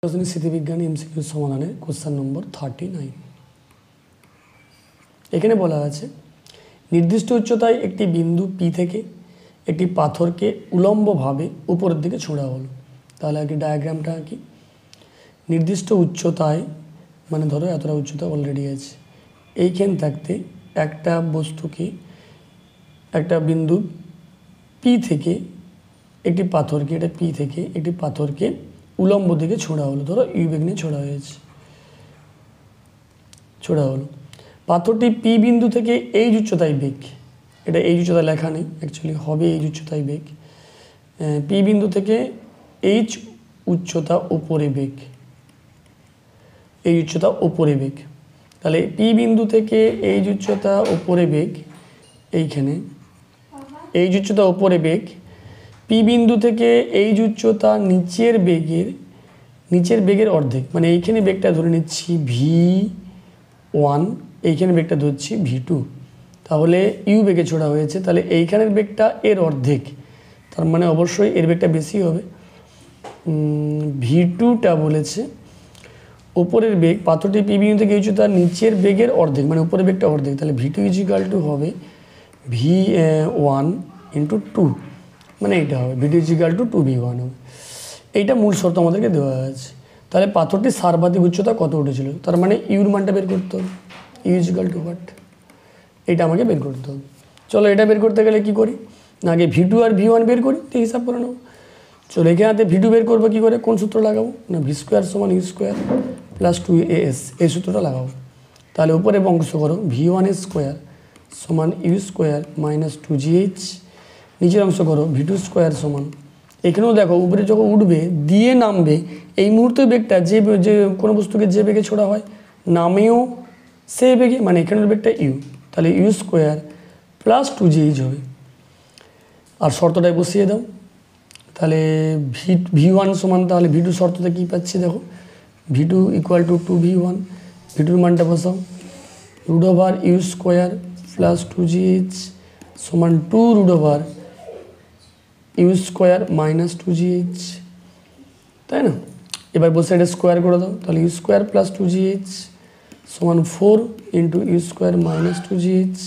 স্মৃতিবিজ্ঞান MCQ সমাধানের question number 39। এখানে বলা আছে নির্দিষ্ট উচ্চতায় একটি বিন্দু পি থেকে একটি পাথরকে উলম্বভাবে উপরের দিকে ছোঁড়া হলো। তাহলে আগে ডায়াগ্রামটা কি, নির্দিষ্ট উচ্চতায় মানে ধরো এতটা উচ্চতা অলরেডি আছে, এইখান থাকতে একটা বস্তুকে একটা বিন্দু পি থেকে একটি পাথরকে, এটা পি থেকে একটি পাথরকে উলম্ব দিকে ছোড়া হলো, ধরো ইউ বেগ নিয়ে ছোড়া হয়েছে, ছোড়া হলো। পাথরটি পি বিন্দু থেকে এইচ উচ্চতায় বেগ, এটা এইচ উচ্চতা লেখা নেই, অ্যাকচুয়ালি হবে এইচ উচ্চতায় বেগ, পি বিন্দু থেকে এইচ উচ্চতা উপরে বেগ, এই উচ্চতা উপরে বেগ। তাহলে পি বিন্দু থেকে এইচ উচ্চতা উপরে বেগ, এইখানে এইচ উচ্চতা উপরে বেগ, পি বিন্দু থেকে এইচ উচ্চতা নিচের বেগের অর্ধেক, মানে এইখানে বেগটা ধরে নিচ্ছি v1, এইখানে বেগটা ধরছি v2, তাহলে ইউ বেগে ছোড়া হয়েছে, তাহলে এইখানের বেগটা এর অর্ধেক, তার মানে অবশ্যই এর বেগটা বেশি হবে। v2টা বলেছে উপরের বেগ, পাথরটি পি বিন্দু থেকে এই উচ্চতা নিচের বেগের অর্ধেক, মানে উপরের বেগটা অর্ধেক, তাহলে v2 = হবে v1 × 2, মানে এইটা হবে v2 = 2v1 হবে। এইটা মূল শর্ত আমাদেরকে দেওয়া আছে। তাহলে পাথরটির সর্বাধিক উচ্চতা কত উঠেছিল, তার মানে ইউর মানটা বের করতে হবে, ইউ = হোয়াট, এইটা আমাকে বের করতে হবে। চলো এটা বের করতে গেলে কি করি, না আগে v2 আর v1 বের করি, তো হিসাব করে নেবো। চলো এখানে v2 বের করবো কী করে, কোন সূত্র লাগাবো, না v² = u² + 2as, এই সূত্রটা লাগাবো। তাহলে উপরে অংশ করো v1² = u² - 2gh, নিচের অংশ করো v2² সমান, এখানেও দেখো উপরে যখন উঠবে দিয়ে নামবে, এই মুহূর্তে বেগটা যে কোনো বস্তুকে যে বেগে ছোড়া হয় নামেও সে বেগে, মানে এখানের বেগটা ইউ, তাহলে u² + 2gh হবে। আর শর্তটায় বসিয়ে দাও, তাহলে v1 সমান, তাহলে v2 শর্ততে কী পাচ্ছি দেখো, v2 = 2v1, v2 মানটা বসাও, √u² + 2gh সমান 2√u² - 2gh, তাই না? এবার বসে এটা স্কোয়ার করে দাও, তাহলে u² + 2gh সমান 4 × u² - 2gh,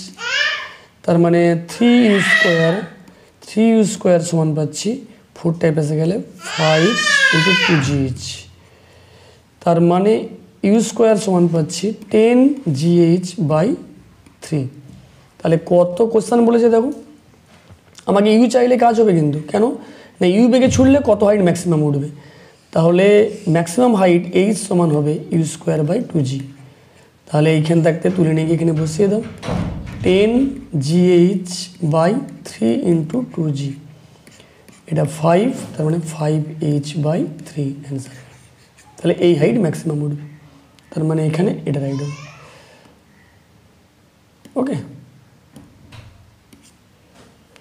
তার মানে 3u² সমান পাচ্ছি 4 পেসে গেলে 5 × 2gh, তার মানে u² সমান পাচ্ছি 10gh/3। তাহলে কত কোশ্চেন বলেছে দেখো, আমাকে ইউ চাইলে কাজ হবে কিন্তু, কেন না ইউ বেগে ছুড়লে কত হাইট ম্যাক্সিমাম উঠবে, তাহলে ম্যাক্সিমাম হাইট এইচ সমান হবে u²/2g। তাহলে এইখান থাকতে তুলে নিয়ে গিয়ে এখানে বসিয়ে দাও, 10gh/3 × 2g, এটা 5, তার মানে 5h/3 অ্যান্সার। তাহলে এই হাইট ম্যাক্সিমাম উঠবে, তার মানে এখানে এটা রাইট হবে। ওকে,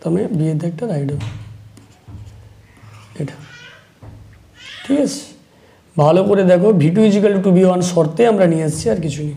তার মানে বিয়ের দাগটা রাইট হবে এটা, ঠিক আছে। ভালো করে দেখো v2 = 2v1 শর্তে আমরা নিয়ে আসছি, আর কিছু নেই।